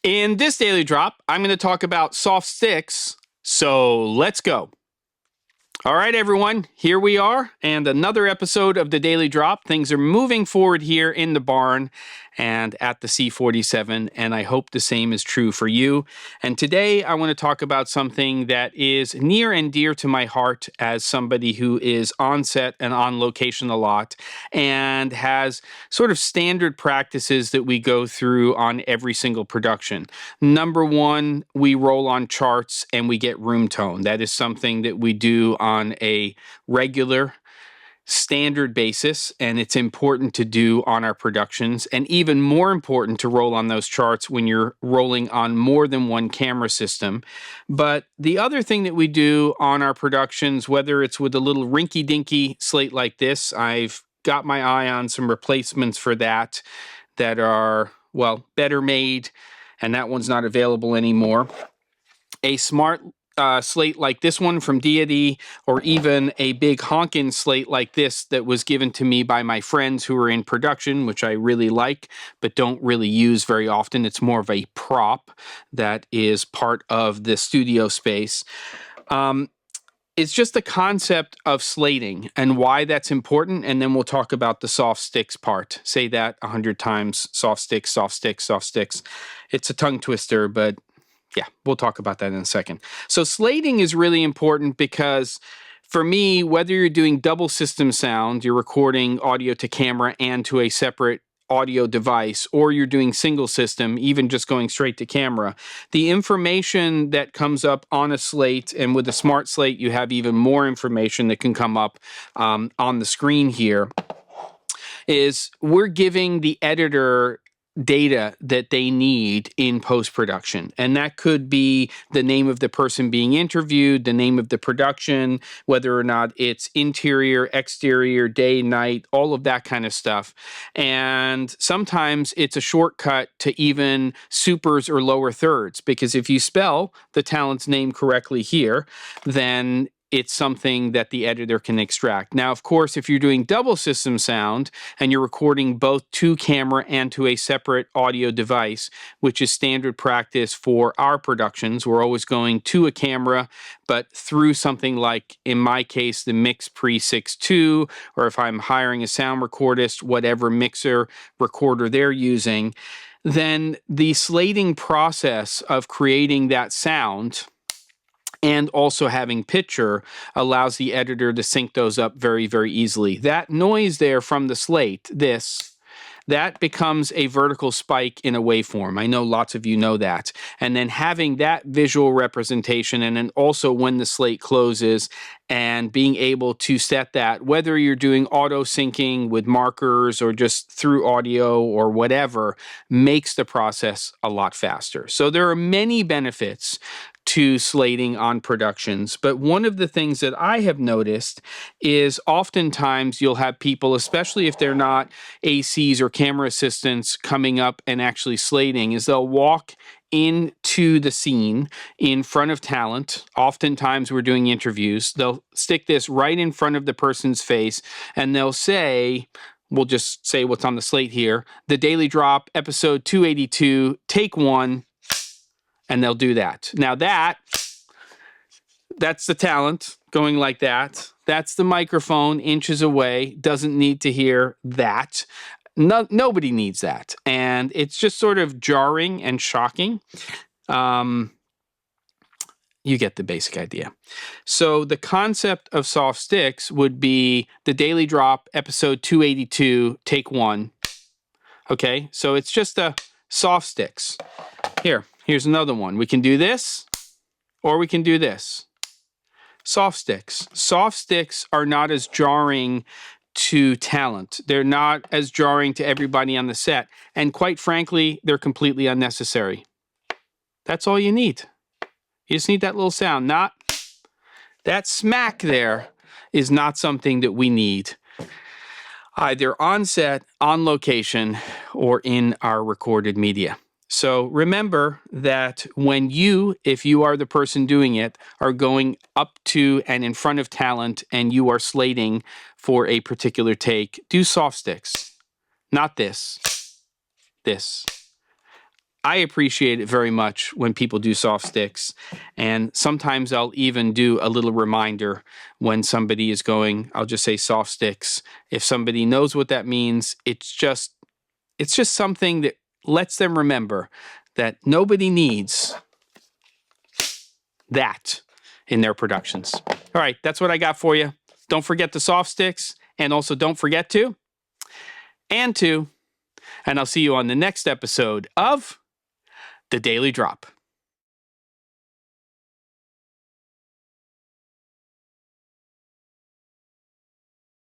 In this daily drop, I'm going to talk about soft sticks, so let's go. All right, everyone, here we are, and another episode of the Daily Drop. Things are moving forward here in the barn and at the C47, and I hope the same is true for you. And today I want to talk about something that is near and dear to my heart as somebody who is on set and on location a lot and has sort of standard practices that we go through on every single production. Number one, we roll on charts and we get room tone. That is something that we do on a regular standard basis, and it's important to do on our productions, and even more important to roll on those charts when you're rolling on more than one camera system. But the other thing that we do on our productions, whether it's with a little rinky-dinky slate like this, I've got my eye on some replacements for that are, well, better made, and that one's not available anymore. A smart slate like this one from Deity, or even a big honkin' slate like this that was given to me by my friends who are in production, which I really like, but don't really use very often. It's more of a prop that is part of the studio space. It's just the concept of slating and why that's important, and then we'll talk about the soft sticks part. Say that 100 times, soft sticks, soft sticks, soft sticks. It's a tongue twister, but yeah, we'll talk about that in a second. So slating is really important because for me, whether you're doing double system sound, you're recording audio to camera and to a separate audio device, or you're doing single system, even just going straight to camera, the information that comes up on a slate, and with a smart slate, you have even more information that can come up on the screen here, is we're giving the editor data that they need in post-production. And that could be the name of the person being interviewed, the name of the production, whether or not it's interior, exterior, day, night, all of that kind of stuff. And sometimes it's a shortcut to even supers or lower thirds, because if you spell the talent's name correctly here, then it's something that the editor can extract. Now, of course, if you're doing double system sound and you're recording both to camera and to a separate audio device, which is standard practice for our productions, we're always going to a camera, but through something like, in my case, the Mix Pre 6.2, or if I'm hiring a sound recordist, whatever mixer recorder they're using, then the slating process of creating that sound and also having picture allows the editor to sync those up very, very easily. That noise there from the slate, that becomes a vertical spike in a waveform. I know lots of you know that. And then having that visual representation, and then also when the slate closes, and being able to set that, whether you're doing auto syncing with markers or just through audio or whatever, makes the process a lot faster. So there are many benefits to slating on productions, but one of the things that I have noticed is oftentimes you'll have people, especially if they're not ACs or camera assistants, coming up and actually slating, is they'll walk into the scene in front of talent. Oftentimes we're doing interviews. They'll stick this right in front of the person's face and they'll say, we'll just say what's on the slate here, the Daily Drop, episode 282, take one, and they'll do that. Now that's the talent going like that. That's the microphone inches away, doesn't need to hear that. Nobody needs that. And it's just sort of jarring and shocking. You get the basic idea. So the concept of soft sticks would be the Daily Drop, episode 282, take one. Okay, so it's just a soft sticks. Here's another one. We can do this, or we can do this. Soft sticks. Soft sticks are not as jarring to talent. They're not as jarring to everybody on the set. And quite frankly, they're completely unnecessary. That's all you need. You just need that little sound. Not that smack there is not something that we need, either on set, on location, or in our recorded media. So remember that when you, if you are the person doing it, are going up to and in front of talent and you are slating for a particular take, do soft sticks. Not this. This. I appreciate it very much when people do soft sticks, and sometimes I'll even do a little reminder when somebody is going, I'll just say soft sticks. If somebody knows what that means, it's just something that lets them remember that nobody needs that in their productions. All right, that's what I got for you. Don't forget the soft sticks, and also don't forget to, and I'll see you on the next episode of The Daily Drop.